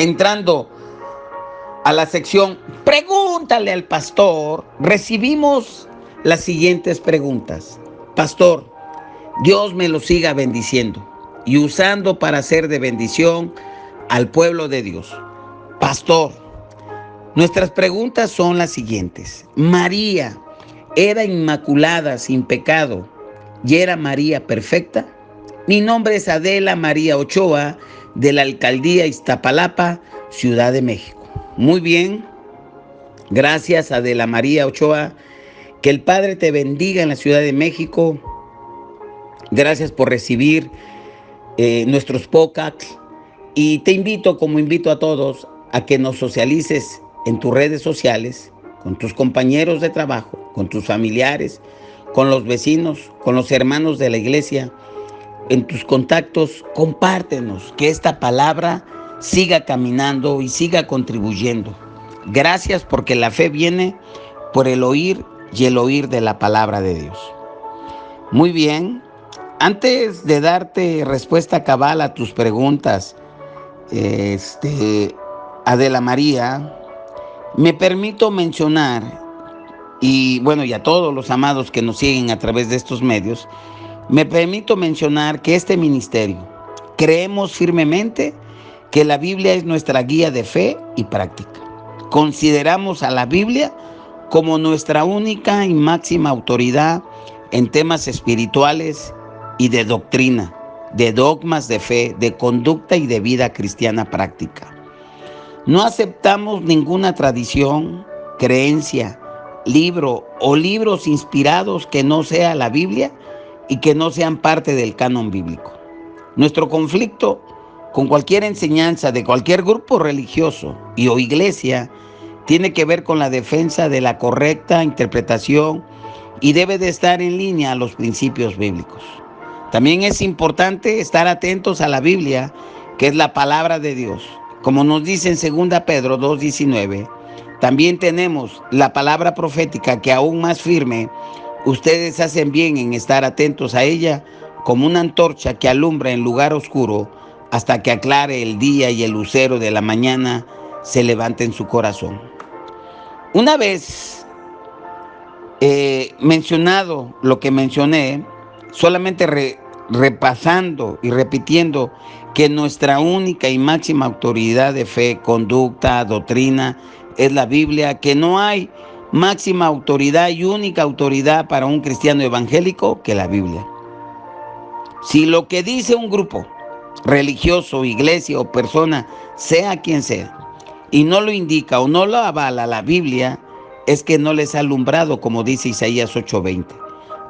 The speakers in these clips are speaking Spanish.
entrando a la sección Pregúntale al Pastor, recibimos las siguientes preguntas. Pastor, Dios me lo siga bendiciendo y usando para ser de bendición al pueblo de Dios. Pastor, nuestras preguntas son las siguientes. María era inmaculada, sin pecado, y era María perfecta. Mi nombre es Adela María Ochoa, de la Alcaldía Iztapalapa, Ciudad de México. Muy bien, gracias Adela María Ochoa. Que el Padre te bendiga en la Ciudad de México. Gracias por recibir nuestros podcasts. Y te invito, como invito a todos, a que nos socialices en tus redes sociales, con tus compañeros de trabajo, con tus familiares, con los vecinos, con los hermanos de la iglesia. En tus contactos, compártenos, que esta palabra siga caminando y siga contribuyendo. Gracias, porque la fe viene por el oír y el oír de la palabra de Dios. Muy bien, antes de darte respuesta cabal a tus preguntas, Adela María, me permito mencionar, y a todos los amados que nos siguen a través de estos medios, me permito mencionar que este ministerio creemos firmemente que la Biblia es nuestra guía de fe y práctica. Consideramos a la Biblia como nuestra única y máxima autoridad en temas espirituales y de doctrina, de dogmas de fe, de conducta y de vida cristiana práctica. No aceptamos ninguna tradición, creencia, libro o libros inspirados que no sea la Biblia y que no sean parte del canon bíblico. Nuestro conflicto con cualquier enseñanza de cualquier grupo religioso o iglesia tiene que ver con la defensa de la correcta interpretación y debe de estar en línea a los principios bíblicos. También es importante estar atentos a la Biblia, que es la palabra de Dios. Como nos dice en 2 Pedro 2:19, también tenemos la palabra profética que aún más firme. Ustedes hacen bien en estar atentos a ella como una antorcha que alumbra en lugar oscuro hasta que aclare el día y el lucero de la mañana se levante en su corazón. Una vez mencionado lo que mencioné, solamente repasando y repitiendo que nuestra única y máxima autoridad de fe, conducta, doctrina es la Biblia, que no hay máxima autoridad y única autoridad para un cristiano evangélico que la Biblia. Si lo que dice un grupo religioso, iglesia o persona, sea quien sea, y no lo indica o no lo avala la Biblia, es que no les ha alumbrado, como dice Isaías 8:20,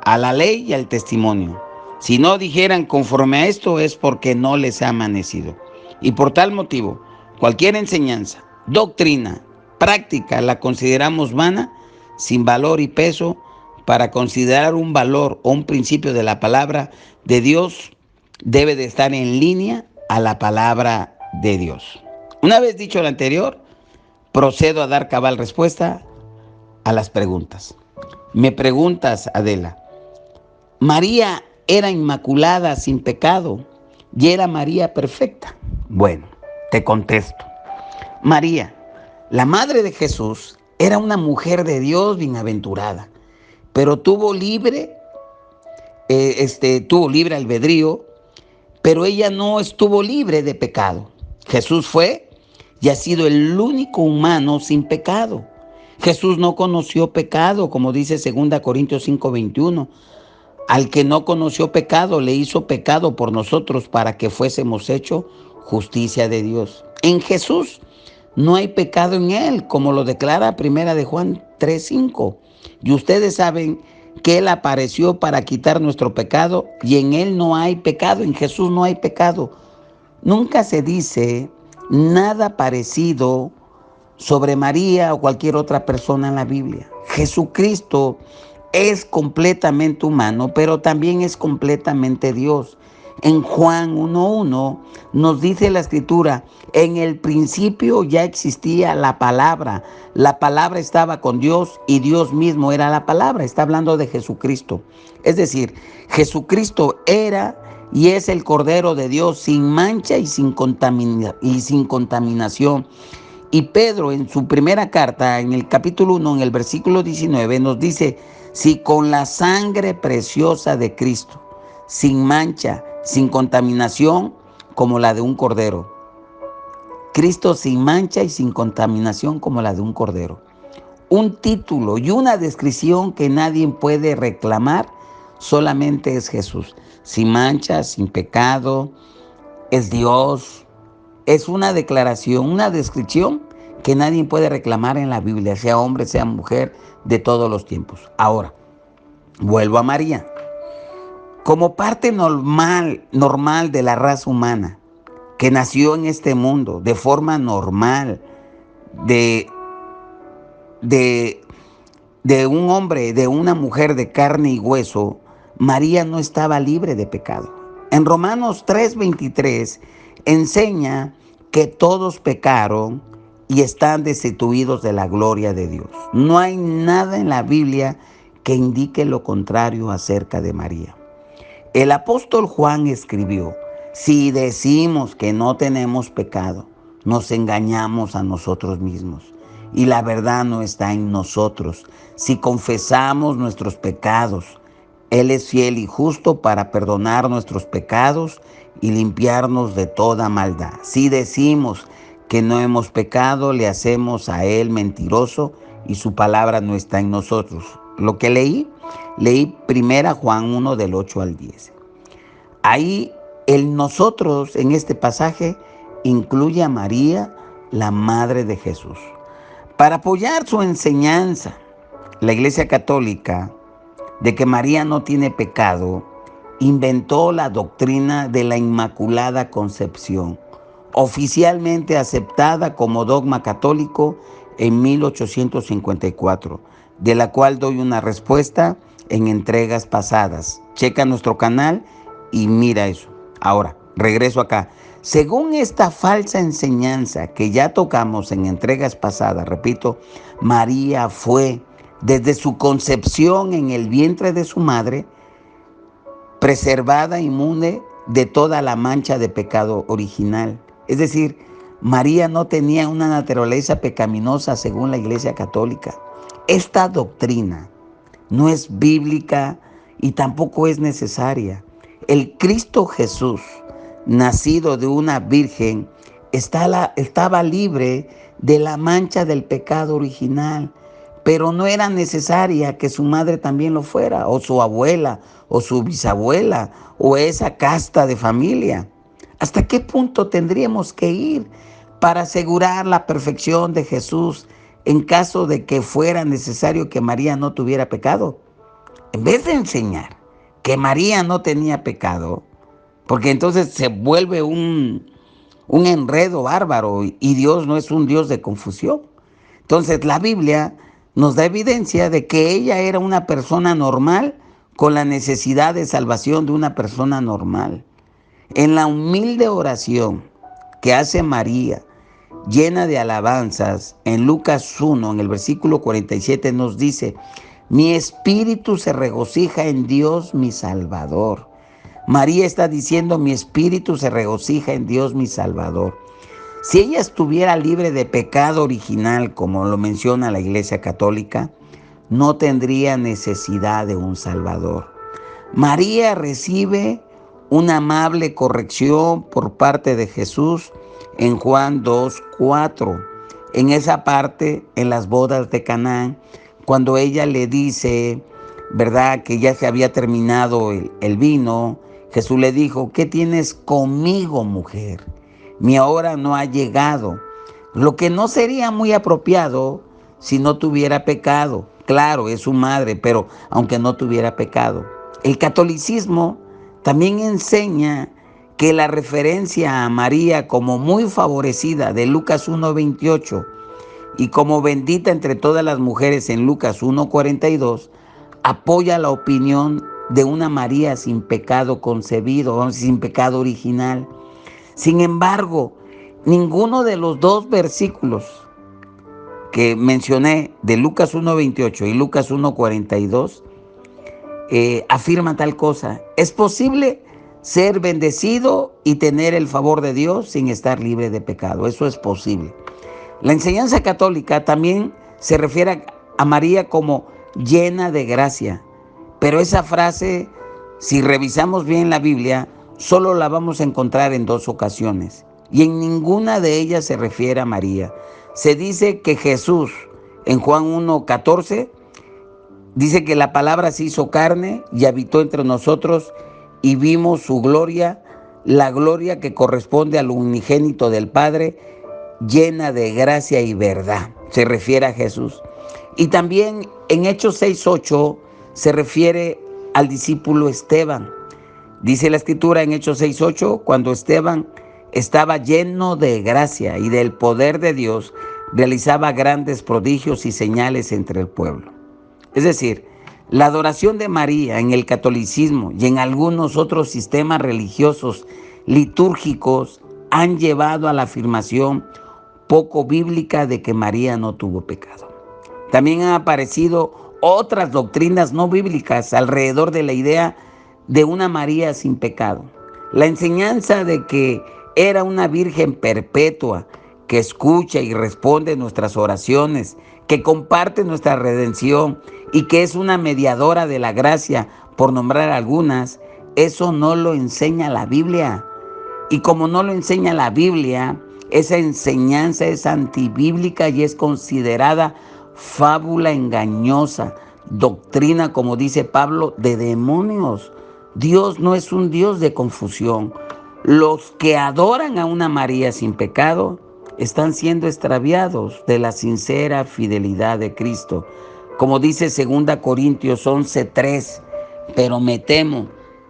a la ley y al testimonio. Si no dijeran conforme a esto, es porque no les ha amanecido. Y por tal motivo, cualquier enseñanza, doctrina, práctica, la consideramos vana, sin valor y peso. Para considerar un valor o un principio de la palabra de Dios, debe de estar en línea a la palabra de Dios. Una vez dicho lo anterior, procedo a dar cabal respuesta a las preguntas. Me preguntas, Adela, ¿María era inmaculada, sin pecado, y era María perfecta? Bueno, te contesto. María, la madre de Jesús, era una mujer de Dios bienaventurada, pero tuvo libre albedrío, pero ella no estuvo libre de pecado. Jesús fue y ha sido el único humano sin pecado. Jesús no conoció pecado, como dice 2 Corintios 5:21. Al que no conoció pecado, le hizo pecado por nosotros para que fuésemos hechos justicia de Dios. En Jesús no hay pecado en él, como lo declara 1 de Juan 3:5. Y ustedes saben que él apareció para quitar nuestro pecado y en él no hay pecado, en Jesús no hay pecado. Nunca se dice nada parecido sobre María o cualquier otra persona en la Biblia. Jesucristo es completamente humano, pero también es completamente Dios. En Juan 1:1 nos dice la Escritura, en el principio ya existía la palabra estaba con Dios y Dios mismo era la palabra. Está hablando de Jesucristo. Es decir, Jesucristo era y es el Cordero de Dios sin mancha y sin contaminación. Y Pedro en su primera carta, en el capítulo 1, en el versículo 19, nos dice, si con la sangre preciosa de Cristo, sin mancha, sin contaminación, como la de un cordero. Cristo sin mancha y sin contaminación como la de un cordero. Un título y una descripción que nadie puede reclamar, solamente es Jesús. Sin mancha, sin pecado, es Dios. Es una declaración, una descripción que nadie puede reclamar en la Biblia, sea hombre, sea mujer, de todos los tiempos. Ahora, vuelvo a María. Como parte normal de la raza humana, que nació en este mundo de forma normal, de un hombre, de una mujer de carne y hueso, María no estaba libre de pecado. En Romanos 3:23 enseña que todos pecaron y están destituidos de la gloria de Dios. No hay nada en la Biblia que indique lo contrario acerca de María. El apóstol Juan escribió, si decimos que no tenemos pecado, nos engañamos a nosotros mismos y la verdad no está en nosotros. Si confesamos nuestros pecados, Él es fiel y justo para perdonar nuestros pecados y limpiarnos de toda maldad. Si decimos que no hemos pecado, le hacemos a Él mentiroso y su palabra no está en nosotros. Lo que leí 1 Juan 1 del 8 al 10. Ahí el nosotros en este pasaje incluye a María, la madre de Jesús. Para apoyar su enseñanza, la Iglesia Católica, de que María no tiene pecado, inventó la doctrina de la Inmaculada Concepción, oficialmente aceptada como dogma católico en 1854, de la cual doy una respuesta en entregas pasadas. Checa nuestro canal y mira eso. Ahora, regreso acá. Según esta falsa enseñanza que ya tocamos en entregas pasadas, repito, María fue desde su concepción en el vientre de su madre preservada, inmune de toda la mancha de pecado original. Es decir, María no tenía una naturaleza pecaminosa según la Iglesia Católica. Esta doctrina no es bíblica y tampoco es necesaria. El Cristo Jesús, nacido de una virgen, estaba libre de la mancha del pecado original, pero no era necesaria que su madre también lo fuera, o su abuela, o su bisabuela, o esa casta de familia. ¿Hasta qué punto tendríamos que ir para asegurar la perfección de Jesús en caso de que fuera necesario que María no tuviera pecado? En vez de enseñar que María no tenía pecado, porque entonces se vuelve un enredo bárbaro y Dios no es un Dios de confusión. Entonces la Biblia nos da evidencia de que ella era una persona normal con la necesidad de salvación de una persona normal. En la humilde oración que hace María, llena de alabanzas, en Lucas 1, en el versículo 47 nos dice, mi espíritu se regocija en Dios mi Salvador. María está diciendo, mi espíritu se regocija en Dios mi Salvador. Si ella estuviera libre de pecado original, como lo menciona la Iglesia Católica, no tendría necesidad de un Salvador. María recibe una amable corrección por parte de Jesús en Juan 2:4. En esa parte, en las bodas de Caná, cuando ella le dice, ¿verdad?, que ya se había terminado el vino, Jesús le dijo, ¿qué tienes conmigo, mujer? Mi hora no ha llegado. Lo que no sería muy apropiado si no tuviera pecado. Claro, es su madre, pero aunque no tuviera pecado. El catolicismo también enseña que la referencia a María como muy favorecida de Lucas 1:28 y como bendita entre todas las mujeres en Lucas 1:42 apoya la opinión de una María sin pecado concebido, sin pecado original. Sin embargo, ninguno de los dos versículos que mencioné de Lucas 1:28 y Lucas 1:42 afirma tal cosa. Es posible ser bendecido y tener el favor de Dios sin estar libre de pecado. Eso es posible. La enseñanza católica también se refiere a María como llena de gracia. Pero esa frase, si revisamos bien la Biblia, solo la vamos a encontrar en 2 ocasiones. Y en ninguna de ellas se refiere a María. Se dice que Jesús, en Juan 1:14, dice que la palabra se hizo carne y habitó entre nosotros y vimos su gloria, la gloria que corresponde al unigénito del Padre, llena de gracia y verdad. Se refiere a Jesús. Y también en Hechos 6:8 se refiere al discípulo Esteban. Dice la Escritura en Hechos 6:8, cuando Esteban estaba lleno de gracia y del poder de Dios, realizaba grandes prodigios y señales entre el pueblo. Es decir, la adoración de María en el catolicismo y en algunos otros sistemas religiosos litúrgicos han llevado a la afirmación poco bíblica de que María no tuvo pecado. También han aparecido otras doctrinas no bíblicas alrededor de la idea de una María sin pecado. La enseñanza de que era una virgen perpetua que escucha y responde nuestras oraciones, que comparte nuestra redención y que es una mediadora de la gracia, por nombrar algunas, eso no lo enseña la Biblia. Y como no lo enseña la Biblia, esa enseñanza es antibíblica y es considerada fábula engañosa, doctrina, como dice Pablo, de demonios. Dios no es un Dios de confusión. Los que adoran a una María sin pecado están siendo extraviados de la sincera fidelidad de Cristo. Como dice 2 Corintios 11:3, pero me temo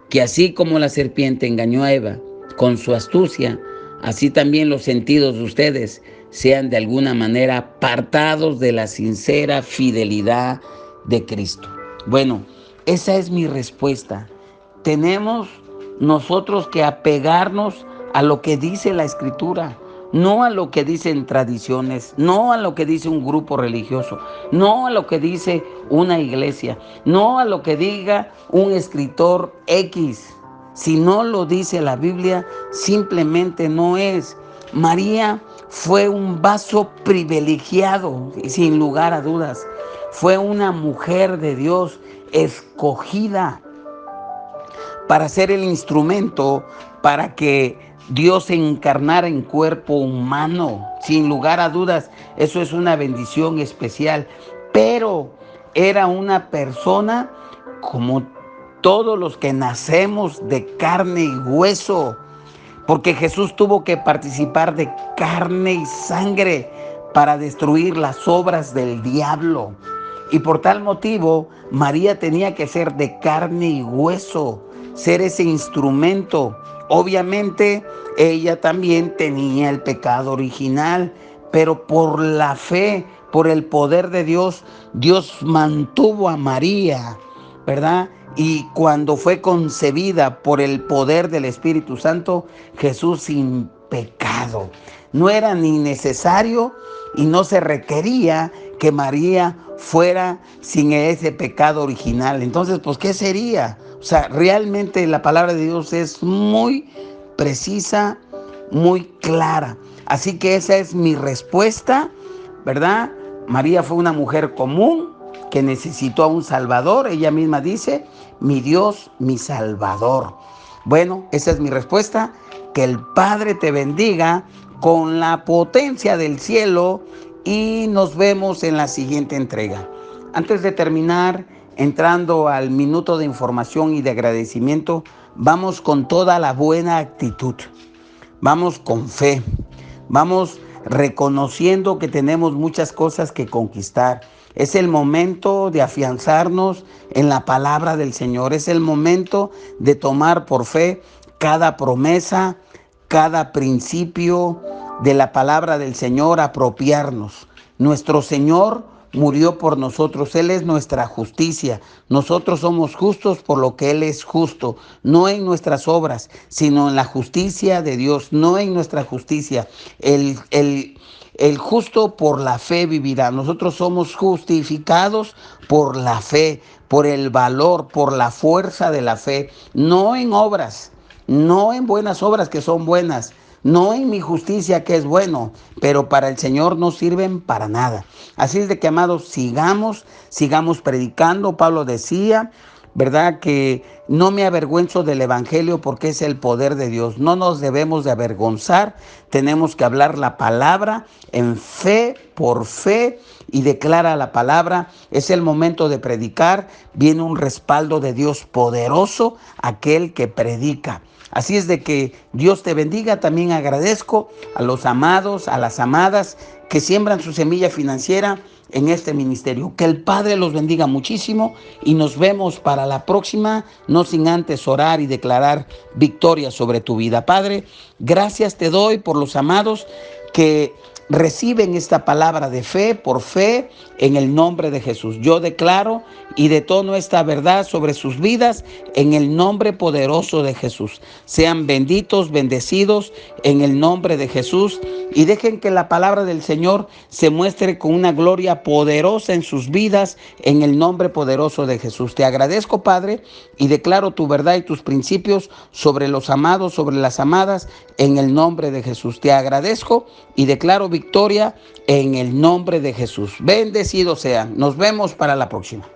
que así como la serpiente engañó a Eva con su astucia, así también los sentidos de ustedes sean de alguna manera apartados de la sincera fidelidad de Cristo. Bueno, esa es mi respuesta. Tenemos nosotros que apegarnos a lo que dice la Escritura, no a lo que dicen tradiciones, no a lo que dice un grupo religioso, no a lo que dice una iglesia, no a lo que diga un escritor X. Si no lo dice la Biblia, simplemente no es. María fue un vaso privilegiado, sin lugar a dudas. Fue una mujer de Dios escogida para ser el instrumento para que Dios se encarnara en cuerpo humano. Sin lugar a dudas, eso es una bendición especial. Pero era una persona como todos los que nacemos de carne y hueso, porque Jesús tuvo que participar de carne y sangre para destruir las obras del diablo. Y por tal motivo, María tenía que ser de carne y hueso, ser ese instrumento. Obviamente, ella también tenía el pecado original, pero por la fe, por el poder de Dios, Dios mantuvo a María, ¿verdad? Y cuando fue concebida por el poder del Espíritu Santo, Jesús sin pecado. No era ni necesario y no se requería que María fuera sin ese pecado original. Entonces, pues, ¿qué sería? O sea, realmente la palabra de Dios es muy precisa, muy clara. Así que esa es mi respuesta, ¿verdad? María fue una mujer común que necesitó a un Salvador. Ella misma dice, mi Dios, mi Salvador. Bueno, esa es mi respuesta. Que el Padre te bendiga con la potencia del cielo y nos vemos en la siguiente entrega. Antes de terminar, entrando al minuto de información y de agradecimiento, vamos con toda la buena actitud. Vamos con fe. Vamos reconociendo que tenemos muchas cosas que conquistar. Es el momento de afianzarnos en la palabra del Señor. Es el momento de tomar por fe cada promesa, cada principio de la palabra del Señor, apropiarnos. Nuestro Señor murió por nosotros. Él es nuestra justicia. Nosotros somos justos por lo que Él es justo. No en nuestras obras, sino en la justicia de Dios. No en nuestra justicia. El justo por la fe vivirá. Nosotros somos justificados por la fe, por el valor, por la fuerza de la fe. No en obras. no en buenas obras que son buenas, no en mi justicia que es bueno, pero para el Señor no sirven para nada. Así es de que, amados, sigamos predicando. Pablo decía, ¿verdad?, que no me avergüenzo del evangelio porque es el poder de Dios. No nos debemos de avergonzar, tenemos que hablar la palabra en fe, por fe, y declara la palabra. Es el momento de predicar, viene un respaldo de Dios poderoso, aquel que predica. Así es de que Dios te bendiga. También agradezco a los amados, a las amadas que siembran su semilla financiera en este ministerio. Que el Padre los bendiga muchísimo y nos vemos para la próxima, no sin antes orar y declarar victoria sobre tu vida. Padre, gracias te doy por los amados que reciben esta palabra de fe, por fe, en el nombre de Jesús. Yo declaro y detono esta verdad sobre sus vidas en el nombre poderoso de Jesús. Sean benditos, bendecidos en el nombre de Jesús, y dejen que la palabra del Señor se muestre con una gloria poderosa en sus vidas en el nombre poderoso de Jesús. Te agradezco, Padre, y declaro tu verdad y tus principios sobre los amados, sobre las amadas, en el nombre de Jesús. Te agradezco y declaro victoria en el nombre de Jesús. Bendecidos sean. Nos vemos para la próxima.